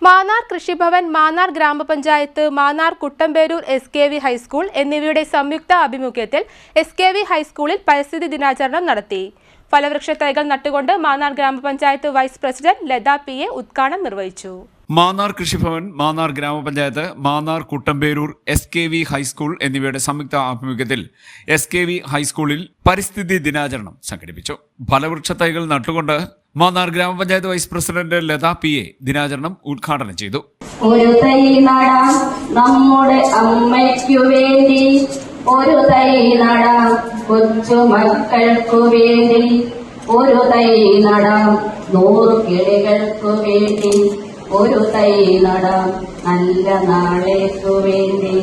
മാന്നാർ കൃഷിഭവൻ, മാന്നാർ ഗ്രാമപഞ്ചായത്ത്, Mannar Kuttamperoor SKV high school എന്നിവയുടെ സംയുക്ത ആഭിമുഖ്യത്തിൽ SKV ഹൈസ്കൂളിൽ പരിസ്ഥിതി ദിനാചരണം നടത്തി. ഫലവൃക്ഷ തൈകൾ നട്ടുകൊണ്ട് മാന്നാർ ഗ്രാമപഞ്ചായത്ത് വൈസ് പ്രസിഡന്റ് ലത PA ഉദ്ഘാടനം നിർവഹിച്ചു. മാന്നാർ കൃഷിഭവൻ, മാന്നാർ ഗ്രാമപഞ്ചായത്ത്, മാന്നാർ കുട്ടമ്പേരൂർ SKV ഹൈസ്കൂൾ എന്നിവയുടെ സംയുക്ത ആഭിമുഖ്യത്തിൽ SKV ഹൈസ്കൂളിൽ പരിസ്ഥിതി ദിനാചരണം സംഘടിപ്പിച്ചു. ഫലവൃക്ഷ തൈകൾ നട്ടുകൊണ്ട് മാന്നാർ ഗ്രാമപഞ്ചായത്ത് വൈസ് പ്രസിഡന്റ് ലത PA ദിനാചരണം ഉദ്ഘാടനം ചെയ്തു. ഒരു തൈ നടാം നമ്മുടെ അമ്മയ്ക്കു വേണ്ടി, ഒരു തൈ നടാം കൊച്ചുമക്കൾക്കു വേണ്ടി, ഒരു തൈ നടാം 100 കിളികൾക്കു വേണ്ടി, ഒരു തൈ നടാം നല്ല നാളേക്കു വേണ്ടി.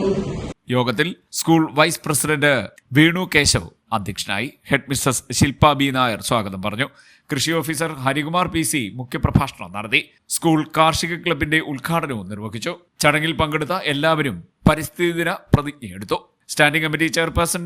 യോഗത്തിൽ school vice president Venu Keshav അധ്യക്ഷനായി. Headmistress Shilpa B Nair സ്വാഗതം പറഞ്ഞു. കൃഷി ഓഫീസർ ഹരികുമാർ PC മുഖ്യപ്രഭാഷണം നടത്തി. സ്കൂൾ കാർഷിക ക്ലബിന്റെ ഉദ്ഘാടനവും നിർവഹിച്ചു. ചടങ്ങിൽ പങ്കെടുത്ത എല്ലാവരും പരിസ്ഥിതി ദിന പ്രതിജ്ഞയെടുത്തു. Standing committee chairperson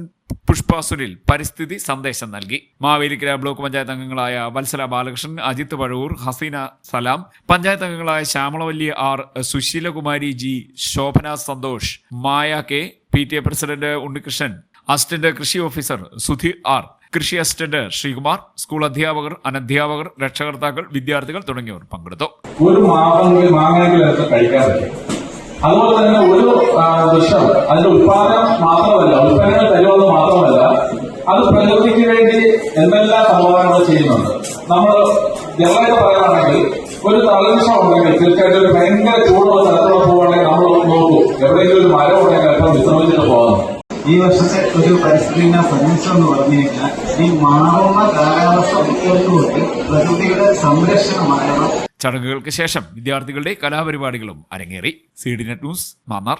Pushpa Sunil പരിസ്ഥിതി സന്ദേശം നൽകി. മാവേലിക്കര ബ്ലോക്ക് പഞ്ചായത്ത് അംഗങ്ങളായ വത്സല ബാലകൃഷ്ണൻ, അജിത്ത് പഴവൂർ, ഹസീന സലാം, പഞ്ചായത്ത് അംഗങ്ങളായ ശ്യാമളവല്ലി R, സുശീലകുമാരി G, ശോഭന സന്തോഷ്, മായ K, PTA president Unnikrishnan, assistant കൃഷി ഓഫീസർ സുധീർ R, കൃഷി അസിസ്റ്റന്റ് ശ്രീകുമാർ, സ്കൂൾ അധ്യാപകർ, അനധ്യാപകർ, രക്ഷകർത്താക്കൾ, വിദ്യാർത്ഥികൾ തുടങ്ങിയവർ പങ്കെടുത്തു. ഒരു മാങ്ങയെങ്കിലും കഴിക്കാൻ പറ്റും. അതുപോലെ തന്നെ ഒരു വൃക്ഷം അതിന്റെ ഉത്പാദനം മാത്രമല്ല, ഉൽപ്പന്നങ്ങൾ തരുമെന്ന് മാത്രമല്ല, അത് പ്രകൃതിക്ക് വേണ്ടി എന്തെല്ലാം സംഭാവനകൾ ചെയ്യുന്നുണ്ട്. നമ്മൾ ജനറലായിട്ട് പറയുകയാണെങ്കിൽ ഒരു തലവൃക്ഷം ഉണ്ടെങ്കിൽ തീർച്ചയായിട്ടും ഒരു ഭയങ്കര ചൂടുള്ള സ്ഥലത്തോടെ പോവുകയാണെങ്കിൽ നമ്മൾ നോക്കും, എവിടെയെങ്കിലും ഒരു മരം ഉണ്ടെങ്കിൽ അല്പം വിശ്രമിച്ചിട്ട് പോകാം. ഈ വർഷത്തെ ഒരു പരിസ്ഥിതി ദിന സന്ദേശം എന്ന് പറഞ്ഞു കഴിഞ്ഞാൽ ഈ മാറുന്ന കാലാവസ്ഥ മുൻകൂട്ടി പ്രകൃതിയുടെ സംരക്ഷണമാകണം. ചടങ്ങുകൾക്ക് ശേഷം വിദ്യാർത്ഥികളുടെ കലാപരിപാടികളും അരങ്ങേറി. CDNet news, Mannar.